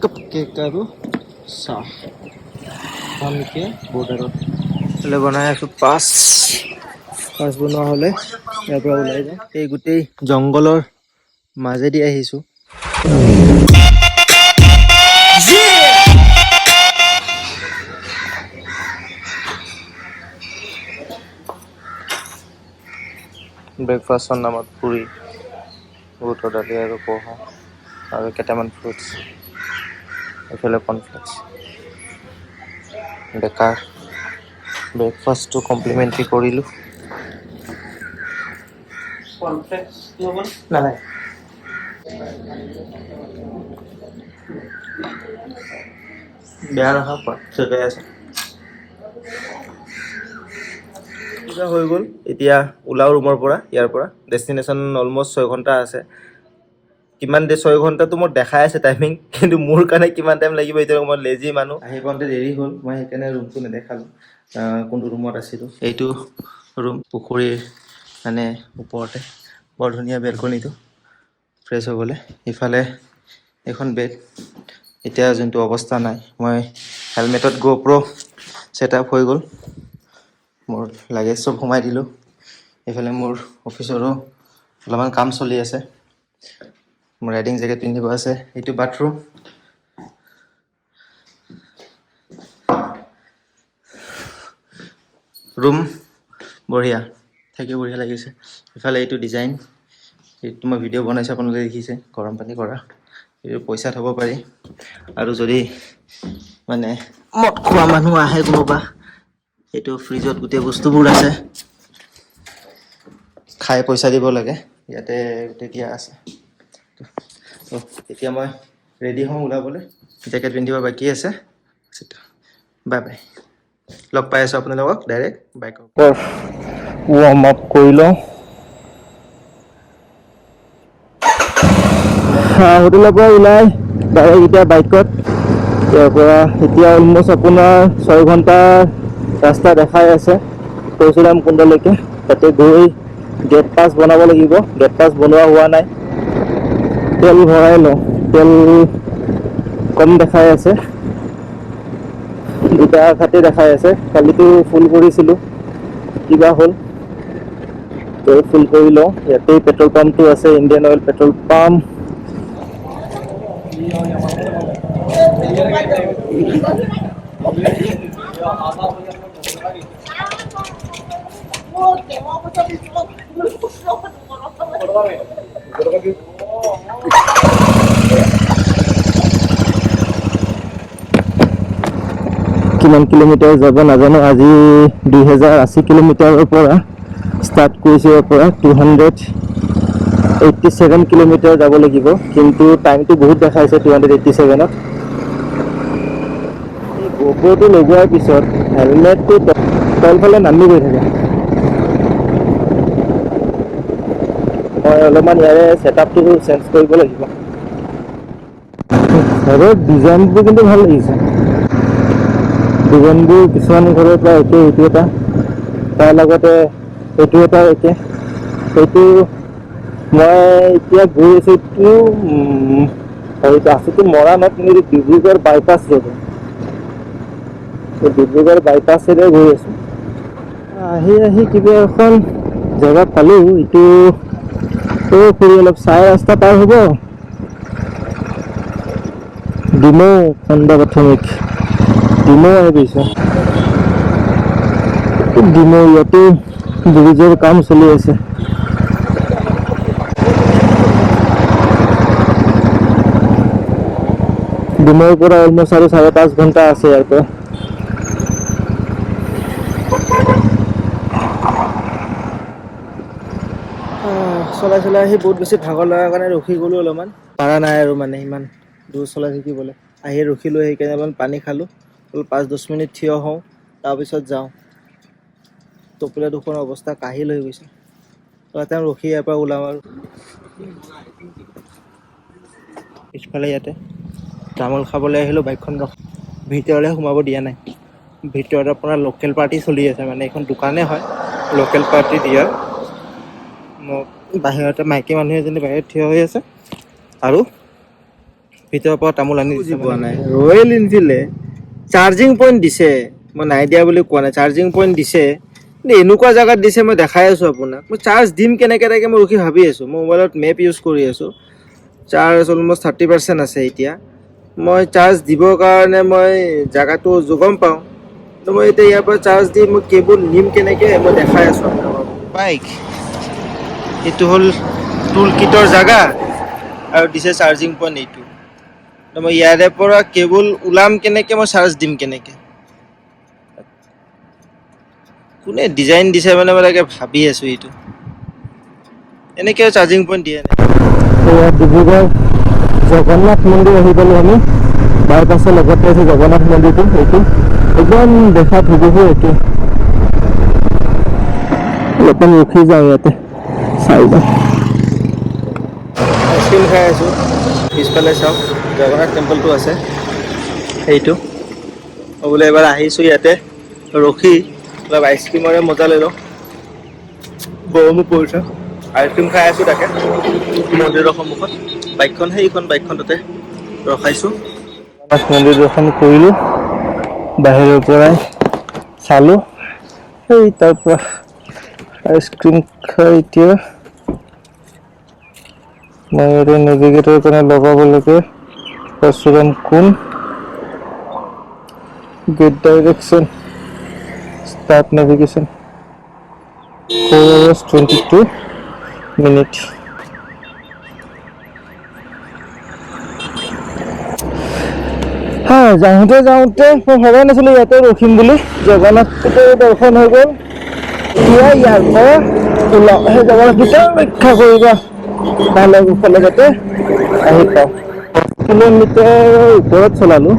Cup cake আৰু চাহ ভালকে বৰ্ডাৰত হ'লে বনাই আছো। পাঁচ বনোৱা হ'লে ইয়াৰ পৰা ওলাই যাম। এই গোটেই জংঘলৰ মাজেদি আহিছো। ব্ৰেকফাষ্টৰ নামত পুৰি, বুটৰ দালি আৰু পোহা আৰু কেইটামান ফ্ৰুটছ, এইফালে কৰ্ণফ্লেক্স। বেকাৰ ব্ৰেকফাষ্টটো কমপ্লিমেণ্টৰী কৰিলোঁ। কৰ্ণফ্লেক্স লগত নালাগে। বেয়া নহয়, ঠিকে আছে। কিবা হৈ গ'ল। এতিয়া ওলাও ৰুমৰ পৰা, ইয়াৰ পৰা ডেষ্টিনেশ্যন অলম'ষ্ট 6 ঘণ্টা আছে। কিমান 6 ঘণ্টাটো মোৰ দেখাই আছে টাইমিং, কিন্তু মোৰ কাৰণে কিমান টাইম লাগিব এতিয়া মই লেজি মানুহ। আহি পাওঁতে দেৰি হ'ল, মই সেইকাৰণে ৰুমটো নেদেখালোঁ কোনটো ৰুমত আছিলোঁ। এইটো ৰুম পুখুৰীৰ মানে ওপৰতে, বৰ ধুনীয়া বেলকনিটো ফ্ৰেছ হ'বলৈ। ইফালে এখন বেড, এতিয়া যোনটো অৱস্থা নাই। মই হেলমেটত GoPro ছেটআপ হৈ গ'ল, মোৰ লাগেজ চব সোমাই দিলোঁ। এইফালে মোৰ অফিচৰো অলপমান কাম চলি আছে, মোৰ ৰাইডিং জেকেট পিন্ধিব আছে। এইটো বাথৰুম, ৰুম বঢ়িয়া, থাকি বঢ়িয়া লাগিছে। ইফালে এইটো ডিজাইন, এইটো মই ভিডিঅ' বনাইছোঁ, আপোনালোকে দেখিছে, গৰম পানী কৰা। এইটো পইচাত হ'ব পাৰি। আৰু যদি মানে মদ খোৱা মানুহ আহে কোনোবা, এইটো ফ্ৰিজত গোটেই বস্তুবোৰ আছে, খাই পইচা দিব লাগে। ইয়াতে গোটেই দিয়া আছে। এতিয়া মই ৰেডি হওঁ ওলাবলৈ, জেকেট পিন্ধিব বাকী আছে। বাই বাই, লগ পাই আছোঁ আপোনালোকক ডাইৰেক্ট বাইকৰ ৱাৰ্ম আপ কৰি লওঁ। হোটেলৰ পৰা ওলাই ডাইৰেক্ট এতিয়া বাইকত, ইয়াৰ পৰা এতিয়া অলম'ষ্ট আপোনাৰ 6 ঘণ্টাৰ ৰাস্তা দেখাই আছে পৰশুৰাম কুণ্ডলৈকে। তাতে গৈ গেট পাছ বনাব লাগিব, গেট পাছ বনোৱা হোৱা নাই। তেল ভৰাই লওঁ, তেল কম দেখাই আছে, 2.8 দেখাই আছে। কালিতো ফুল কৰিছিলোঁ, কিবা হ'ল। ফুল কৰি লওঁ। ইয়াতেই পেট্ৰল পাম্পটো আছে, ইণ্ডিয়ান অইল পেট্ৰল পাম্প। কিমান কিলোমিটাৰ যাব নাজানো। আজি 2080 কিলোমিটাৰৰ পৰা ষ্টাৰ্ট কৰিছোঁ। ইয়াৰ পৰা 287 কিলোমিটাৰ যাব লাগিব, কিন্তু টাইমটো বহুত দেখাইছে 287ত। এই GoProটো লগোৱাৰ পিছত হেলমেটটো তলফালে নামি গৈ থাকে। মই অলপমান ইয়াৰে ছেটআপটো চেঞ্জ কৰিব লাগিব। ঘৰৰ ডিজাইনবোৰ কিন্তু ভাল লাগিছে। ডিজাইনবোৰ কিছুমান ঘৰৰ পৰা একে, এইটো এটা, তাৰ লগতে এইটো এটা একে। সেইটো মই এতিয়া গৈ আছোঁ, এইটো আছোতো মৰাণত, কিন্তু ডিব্ৰুগড় বাইপাছ ৰোড, ডিব্ৰুগড় বাইপাছেৰে গৈ আছোঁ। আহি কিবা এখন জেগা পালোঁ। এইটো ফুৰি অলপ চাই ৰাস্তা পাৰ হ'ব। ডিমৌ খণ্ড প্ৰাথমিক, ডিমৌ আহি গৈছে। ডিমৌ, ইয়াতো ব্ৰিজৰ কাম চলি আছে। ডিমৌৰ পৰা অলম'ষ্ট আৰু 5.5 ঘণ্টা আছে ইয়াৰ পৰা। চলাই আহি বহুত বেছি ভাগৰ লগাৰ কাৰণে ৰখি গ'লোঁ অলপমান। পাৰা নাই আৰু মানে ইমান দূৰ চলাই থাকিবলৈ। আহি ৰখিলোঁ, সেইকাৰণে অলপমান পানী খালোঁ। 5-10 মিনিট থিয় হওঁ, তাৰপিছত যাওঁ। টুপোলা দুখনৰ অৱস্থা কাহিল হৈ গৈছে। তেওঁ ৰখি ইয়াৰ পৰা ওলাম আৰু। পিছফালে ইয়াতে তামোল খাবলৈ আহিলোঁ, বাইকখন ভিতৰলৈ সোমাব দিয়া নাই। ভিতৰত আপোনাৰ লোকেল পাৰ্টি চলি আছে, মানে এইখন দোকানেই হয় লোকেল পাৰ্টি দিয়াৰ। মোক বাহিৰতে মাইকী মানুহ এজনী বাহিৰত থিয় হৈ আছে, আৰু ভিতৰৰ পৰা তামোল আনি বুজি পোৱা নাই। ৰয়েল এনফিল্ডে চাৰ্জিং পইণ্ট দিছে, মই নাই দিয়া বুলি কোৱা নাই, চাৰ্জিং পইণ্ট দিছে, কিন্তু এনেকুৱা জেগাত দিছে মই দেখাই আছোঁ আপোনাক। মই চাৰ্জ দিম কেনেকৈ তাকে মই ৰখি ভাবি আছোঁ। মই মোবাইলত মেপ ইউজ কৰি আছোঁ, চাৰ্জ অলমষ্ট 30% আছে এতিয়া। মই চাৰ্জ দিবৰ কাৰণে মই জেগাটো গম পাওঁ, কিন্তু মই এতিয়া ইয়াৰ পৰা চাৰ্জ দি মই কেবল নিম কেনেকৈ মই দেখাই আছোঁ আপোনাক। বাইক এইটো হ'ল টুল কিটৰ জেগা আৰু দিছে চাৰ্জিং পইণ্ট এইটো। মই ইয়াৰে পৰা কেবল ওলাম কেনেকৈ, মই চাৰ্জ দিম কেনেকৈ, কোনে ডিজাইন দিছে মানে মই তাকে ভাবি আছোঁ। এইটো এনেকৈ চাৰ্জিং পইণ্ট দিয়ে নাই। ডিব্ৰুগড় জগন্নাথ মন্দিৰ আহি পালোঁ আমি। বাইপাছৰ লগতে আছে জগন্নাথ মন্দিৰটো, এইটো একদম দেখাত হুবহু একে। অলপমান ৰখি যাওঁ ইয়াতে চাই যাওঁ। আইচক্ৰীম খাই আছোঁ, পিছফালে চাওক জগন্নাথ টেম্পলটো আছে সেইটো। মই বোলে এবাৰ আহিছোঁ ইয়াতে ৰখি অলপ আইচক্ৰীমৰে মজা লৈ লওঁ। গৰমো পৰিছে, আইচক্ৰীম খাই আছোঁ তাকে মন্দিৰৰ সন্মুখত। বাইকখন সেইখন বাইকখন তাতে ৰখাইছোঁ। মন্দিৰ দৰ্শন কৰিলোঁ, বাহিৰৰ পৰাই চালোঁ, সেই তাৰ পৰা আইচক্ৰীম খাই এতিয়া মই ইয়াতে নেভিগেটৰ কাৰণে লগাব লাগে Parshuram Kund, get direction, start navigation, 4 hours 22 minutes। যাওঁতে মই ভবা নাছিলোঁ ইয়াতে ৰখিম বুলি। জগন্নাথটো দৰ্শন হৈ গ'ল, এতিয়া ইয়াৰ পৰা ওলাওঁ, সেই জগন্নাথটো ৰক্ষা কৰিবা ভালে কুশলে যাতে আহি পাওঁ। কিলোমিটাৰ ওপৰত চলালোঁ,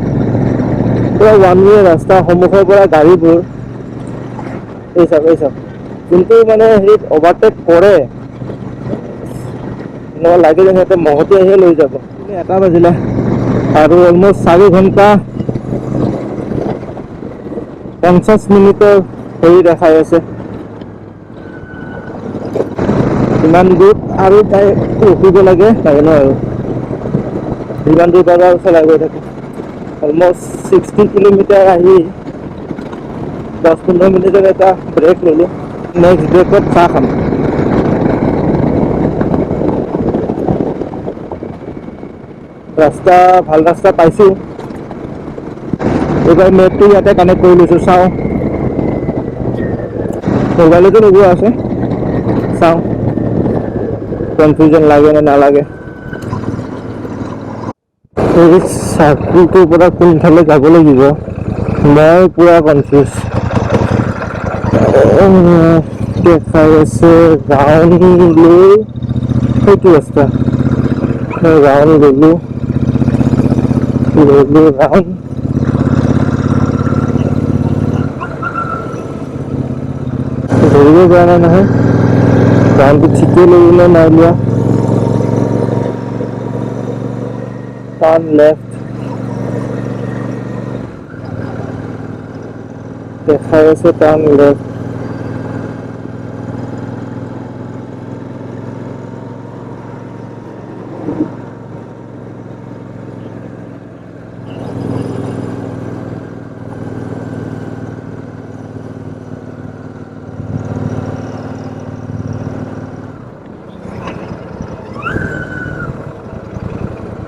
পুৰা ওৱান ৱে ৰাস্তা। সন্মুখৰ পৰা গাড়ীবোৰ এই চাওক যোনটো মানে হেৰিত অভাৰটেক কৰে, এনেকুৱা লাগে যেন সিহঁতে মহতি আহিয়ে লৈ যাব। 1 বাজিলে আৰু অলমষ্ট 4 ঘণ্টা 50 মিনিটৰ হেৰি দেখাই আছে। ইমান দূৰ আৰু তাই ৰখিব লাগে নাজানো আৰু যিমান দূৰ পাৰা চলাই গৈ থাকে। অলমষ্ট 60 কিলোমিটাৰ আহি 10-15 মিনিটৰ এটা ব্ৰেক ল'লোঁ। নেক্সট ব্ৰেকত চাহ খাম। ৰাস্তা ভাল ৰাস্তা পাইছোঁ, এইবাৰ মেপটো ইয়াতে কানেক্ট কৰি লৈছোঁ। চাওঁ, মোবাইলতো লগোৱা আছে, চাওঁ কনফিউজন লাগে নে নালাগে। এই চাৰ্কুলটোৰ পৰা কোনফালে যাব লাগিব মই পুৰা কনফিউজ। দেখাই আছে ৰাউণ্ড লৈ সেইটো ৰাস্তা, ৰাউণ্ড ললোঁ ৰাউণ্ড। ধৰিব পৰা নাই নহয় ৰাউণ্ডটো ঠিকেই ললোঁ নে নাই লোৱা। টাৰ্ণ লেফ্ট দেখাই আছে, টাৰ্ণ লেফ্ট।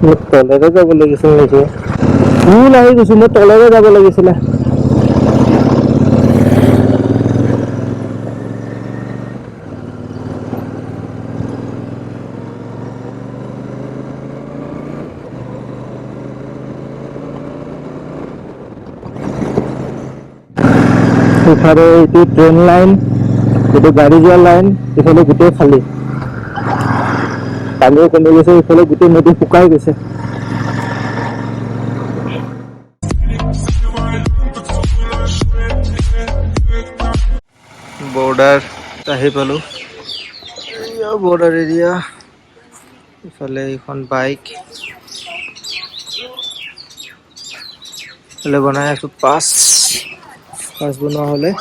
মোৰ তলেৰে যাব লাগিছিল নেকি, ভুল আহি গৈছোঁ, মোৰ তলেৰে যাব লাগিছিলে। ইফালে এইটো ট্ৰেইন লাইন, এইটো গাড়ী যোৱা লাইন, ইফালে গোটেই খালী, পানীও কমি গৈছে, ইফালে গোটেই নদী শুকাই গৈছে। বৰ্ডাৰ আহি পালোঁ, বৰ্ডাৰ এৰিয়া। ইফালে এইখন বাইক, ইফালে বনাই আছোঁ পাছ বনোৱা হ'লে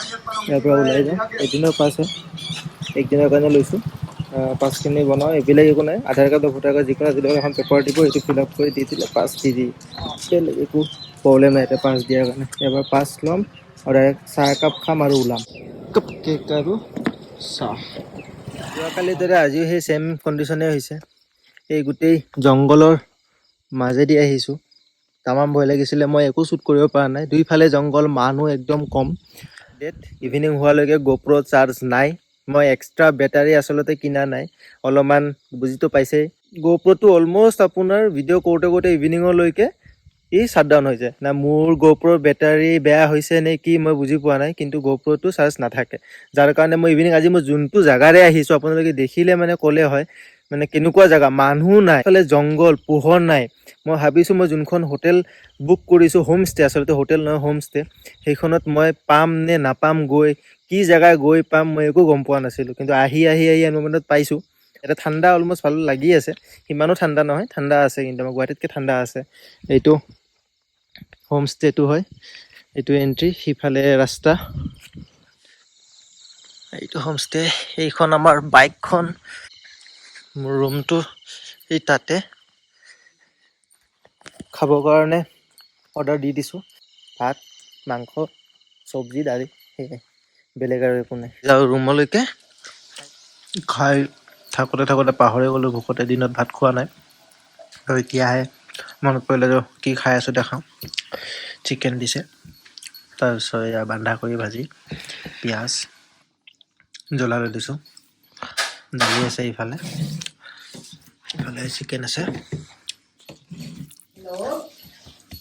ইয়াৰ পৰা ওলাই যাওঁ। এদিনৰ পাছ হয়, একদিনৰ কাৰণে লৈছোঁ। পাছখিনি বনাওঁ, এইবিলাক একো নাই, আধাৰ কাৰ্ড ভোটাৰ কাৰ্ড যিকোনো আজিলৈকে এখন পেপাৰ দিব, সেইটো ফিল আপ কৰি দি দিলে পাছ দি দি বেলেগ একো প্ৰব্লেম নাই এতিয়া পাছ দিয়াৰ কাৰণে। এবাৰ পাছ ল'ম আৰু ডাইৰেক্ট চাহ একাপ খাম আৰু ওলাম। কাপ কেক আৰু চাহ। যোৱাকালিৰ দৰে আজিও সেই ছেম কণ্ডিশ্যনেই হৈছে। এই গোটেই জংঘলৰ মাজেদি আহিছোঁ, তামাম ভয় লাগিছিলে, মই একো শ্বুট কৰিব পৰা নাই, দুইফালে জংঘল, মানুহ একদম কম। ডেট ইভিনিং হোৱালৈকে GoPro চাৰ্জ নাই। মই এক্সট্ৰা বেটাৰী আচলতে কিনা নাই, অলপমান বুজিতো পাইছেই। GoProটো অলম'ষ্ট আপোনাৰ ভিডিঅ' কৰোঁতে কৰোঁতে ইভিনিঙলৈকে শ্বাটডাউন হৈ যায়। না মোৰ GoProৰ বেটাৰী বেয়া হৈছে নে কি মই বুজি পোৱা নাই, কিন্তু GoProটো চাৰ্জ নাথাকে। যাৰ কাৰণে মই ইভিনিং আজি মই যোনটো জেগাৰে আহিছোঁ, আপোনালোকে দেখিলে মানে ক'লে হয়, মানে কেনেকুৱা জেগা, মানুহ নাই, ফালে জংঘল, পোহৰ নাই। মই ভাবিছোঁ মই যোনখন হোটেল বুক কৰিছোঁ, হোমষ্টে, আচলতে হোটেল নহয় হোমষ্টে, সেইখনত মই পাম নে নাপাম গৈ, কি জেগা গৈ পাম মই একো গম পোৱা নাছিলোঁ। কিন্তু আহি অনুমানত পাইছোঁ। এটা ঠাণ্ডা অলম'ষ্ট ভাল লাগি আছে, সিমানো ঠাণ্ডা নহয়, ঠাণ্ডা আছে, কিন্তু আমাৰ গুৱাহাটীতকৈ ঠাণ্ডা আছে। এইটো হোমষ্টেটো হয়, এইটো এণ্ট্ৰি, সিফালে ৰাস্তা, এইটো হোমষ্টে। এইখন আমাৰ বাইকখন, মোৰ ৰুমটো এই তাতে। খাবৰ কাৰণে অৰ্ডাৰ দি দিছোঁ, ভাত, মাংস, চব্জি, দালি, সেয়াই, বেলেগ আৰু একো নাই। যাওঁ ৰুমলৈকে। খাই থাকোঁতে পাহৰি গ'লোঁ ভোকতে, দিনত ভাত খোৱা নাই, আৰু এতিয়াহে মনত পৰিলে যে কি খাই আছোঁ দেখাওঁ। চিকেন দিছে, তাৰপিছত এয়া বন্ধাকবি ভাজি, পিঁয়াজ, জ্বলা লৈ দিছোঁ, দালি আছে ইফালে চিকেন আছে।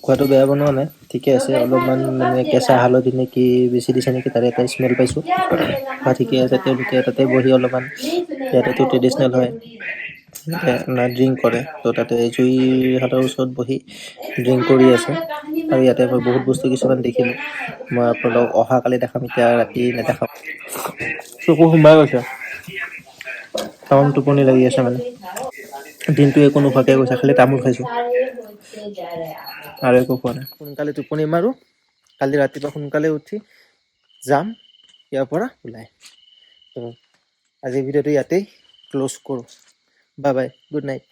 খোৱাটো বেয়া বনোৱা নাই, ঠিকে আছে, অলপমান মানে কেঁচা হালধি নে কি বেছি দিছে নেকি, তাৰে এটা স্মেল পাইছোঁ। ঠিকে আছে, তেওঁলোকে তাতে বহি অলপমান, ইয়াতেতো ট্ৰেডিচনেল হয়, ড্ৰিংক কৰে, তো তাতে জুইহালৰ ওচৰত বহি ড্ৰিংক কৰি আছে। আৰু ইয়াতে মই বহুত বস্তু কিছুমান দেখিলোঁ, মই আপোনালোকক অহাকালি দেখাম, এতিয়া ৰাতি নেদেখাম। চকু সোমাই গৈছে, তামাম টোপনি লাগি আছে মানে, দিনটো একো নোখোৱাকৈ গৈছে, খালি তামোল খাইছোঁ আৰু একো খোৱা নাই। সোনকালে টোপনি মাৰোঁ, কালি ৰাতিপুৱা সোনকালে উঠি যাম ইয়াৰ পৰা ওলাই। তো আজিৰ ভিডিঅ'টো ইয়াতেই ক্ল'জ কৰোঁ। Bye bye, good night.